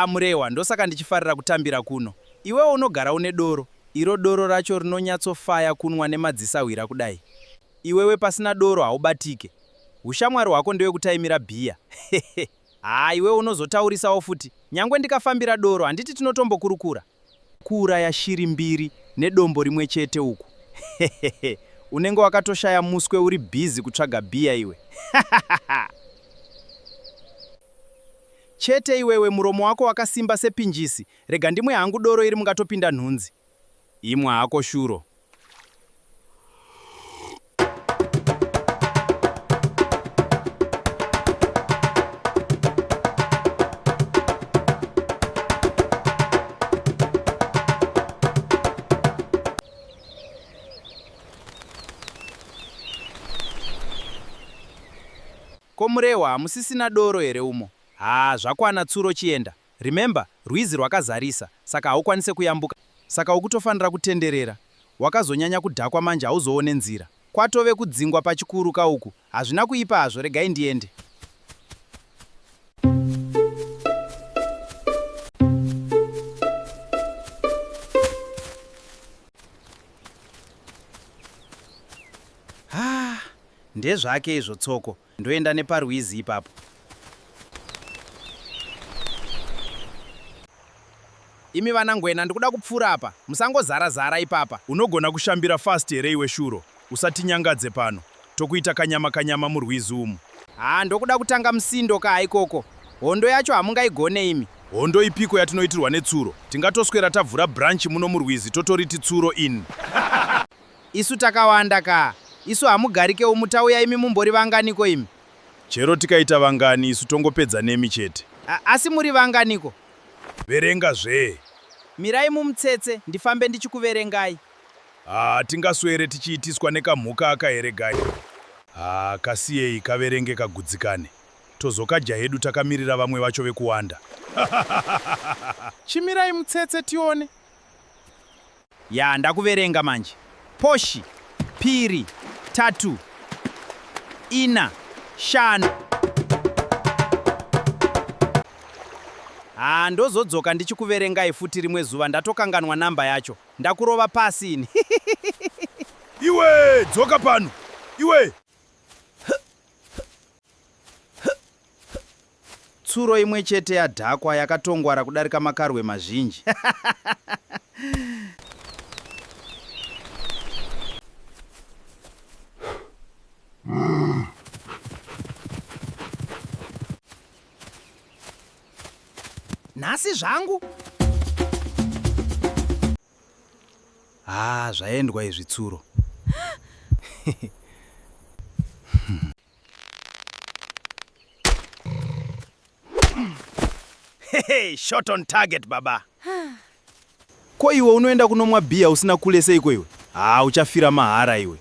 Murewa, ndosaka ndichifarira kutambira kuno. Iwewo unogara une doro. Iro doro racho rinonyatsofaya kunwa nemadzisawira kudai. Iwewe pasina doro haubatike. Ushamwari hwako ndewe kutaimira bhiya. Iwewe unozotaurisawo futi. Nyangwe ndikafambira doro handiti tinotombokurukura. Kura yashiri mbiri nedombo rimwe chete uku. Unenge wakatoshaya muswe uri bhizi kutsvaga bhiya iwe. Chete iwewe muromo wako wakasimba sepinjisi. Rega ndimwe hangu doro iri mungatopinda nhunzi. Imwe hako shuro. Komurewa, musisina doro here umo. Zvakwana tsuro chienda. Remember, rwizi rwakazarisa, saka haukwanise kuyambuka. Saka ukutofanira kutenderera. Wakazonyanya kudhakwa manje hauzoone nzira. Kwatove kudzingwa pachikuru kauku. Hazvina kuipa hazvo, regai ndiende. Ndezvake izvo tsoko. Ndoenda neparwizi ipapo. Imi vanangwena, ndikuda kupfuura apa. Musangozara-zara ipapa. Unogona kushambira fast here iwe shuro. Usatinyangadze pano. Tokuita kanyama murwizi umu. Ndokuda kutanga musindo ka ikoko. Hondo yacho hamungaigone imi. Hondo ipiko yatinoitirwa netsuro. Tingatoswera tavhura branch muno murwizi totoriti tsuro in. Isu takawanda ka. Isu hamugarike umutauya imi mumbori vanganiko imi. Chero tikaita vangani isu tongopedza nemi chete. Asi muri vanganiko? Verenga zve. Mirai mumutsetse, ndifambe ndichikuverengai. Tingaswere tichiitiswa nekamhuka akaeregai. Kasiyei kaverenge kagudzikane. Tozokaja hedu takamirira vamwe vacho vekuwanda. Chimirai mutsetse tione. Ndakuverenga manje. Poshi, piri, tatu, ina, shanu. Ndozodzoka ndichikuverengai futi rimwe zuva ndatokanganwa namba yacho. Ndakurova pasi ini. Iwe, dzoka pano. Iwe. Tsuro imwe chete yadhakwa yakatongwara kudarika makarwe mazhinji. Nhasi zvangu. Zvaendwa izvi tsuro. Shot on target baba. Ko iwe unoenda kunomwa bhiya usina kule seiko iwe? Uchafira mahara iwe.